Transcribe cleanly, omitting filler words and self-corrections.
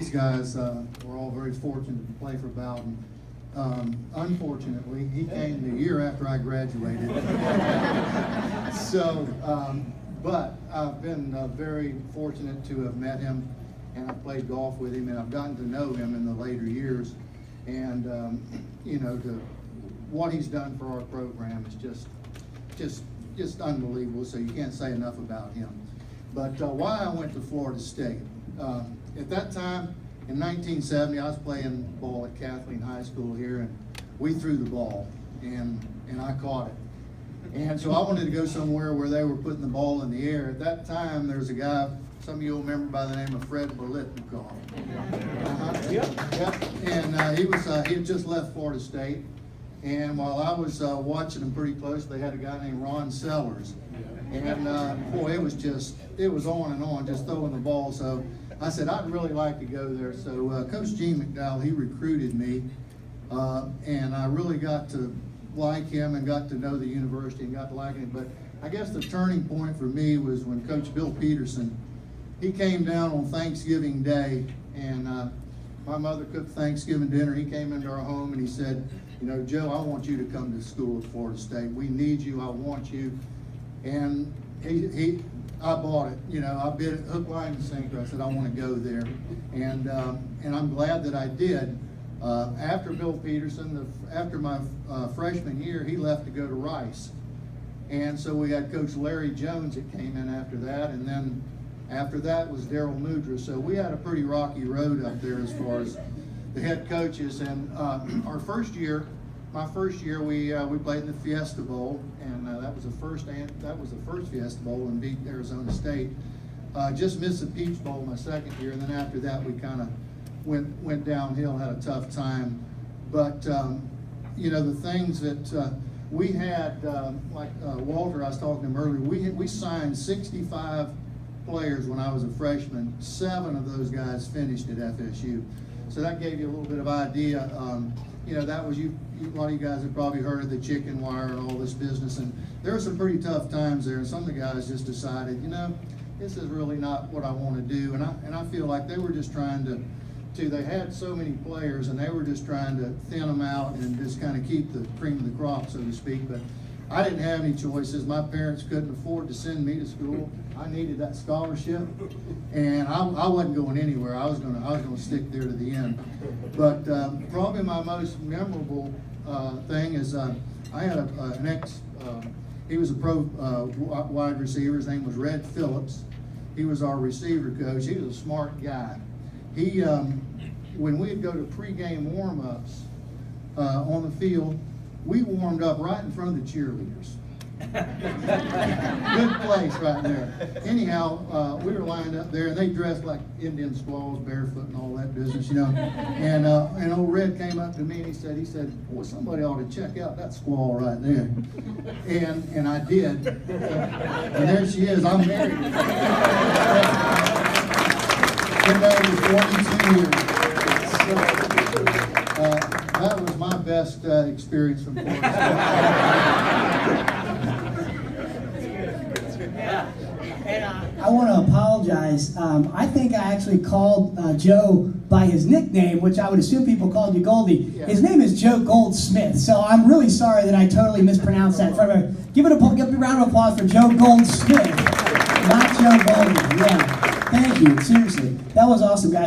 these guys were all very fortunate to play for Bowden. Unfortunately, he came the year after I graduated. So, but I've been very fortunate to have met him, and I've played golf with him, and I've gotten to know him in the later years. And you know, what he's done for our program is just unbelievable. So you can't say enough about him. But why I went to Florida State? At that time, in 1970, I was playing ball at Kathleen High School here, and we threw the ball, and I caught it. And so I wanted to go somewhere where they were putting the ball in the air. At that time, there was a guy, some of you will remember by the name of Fred Bolitnikov. Yep. And he had just left Florida State. And while I was watching them pretty close, they had a guy named Ron Sellers. And boy, it was on and on, just throwing the ball. So I said, I'd really like to go there. So Coach Gene McDowell, he recruited me, and I really got to like him and got to know the university and got to like him. But I guess the turning point for me was when Coach Bill Peterson, he came down on Thanksgiving Day, and my mother cooked Thanksgiving dinner. He came into our home and he said, you know, Joe, I want you to come to school at Florida State. We need you. I want you. And I bought it. You know, I bid it hook, line, and sinker. I said I want to go there, and I'm glad that I did. After Bill Peterson, after my freshman year, he left to go to Rice, and so we had Coach Larry Jones that came in after that, and then after that was Daryl Mudra. So we had a pretty rocky road up there as far as the head coaches. And our first year, my first year, we played in the Fiesta Bowl, and that was the first Fiesta Bowl, and beat Arizona State. Just missed the Peach Bowl my second year, and then after that we kind of went downhill, had a tough time. But you know, the things that we had, like Walter, I was talking to him earlier. We signed 65 players when I was a freshman. 7 of those guys finished at FSU, so that gave you a little bit of idea. You know, that was a lot of you guys have probably heard of the chicken wire and all this business, and there were some pretty tough times there, and some of the guys just decided, you know, this is really not what I want to do, and I feel like they were just trying to they had so many players, and they were just trying to thin them out and just kind of keep the cream of the crop, so to speak. But I didn't have any choices. My parents couldn't afford to send me to school. I needed that scholarship, and I wasn't going anywhere. I was gonna stick there to the end. But probably my most memorable thing is I had an ex. He was a pro wide receiver. His name was Red Phillips. He was our receiver coach. He was a smart guy. He when we'd go to pregame warm-ups on the field, we warmed up right in front of the cheerleaders. Good place right there. Anyhow, we were lined up there, and they dressed like Indian squaws, barefoot, and all that business, you know. And old Red came up to me and he said, boy, somebody ought to check out that squaw right there. And I did. And there she is. I'm married. Been married for 42 years. So, that was my best experience from Florida State. I want to apologize. I think I actually called Joe by his nickname, which I would assume people called you Goldie. Yeah. His name is Joe Goldsmith, so I'm really sorry that I totally mispronounced that. Give a round of applause for Joe Goldsmith, not Joe Goldie. Yeah, thank you. Seriously, that was awesome, guys.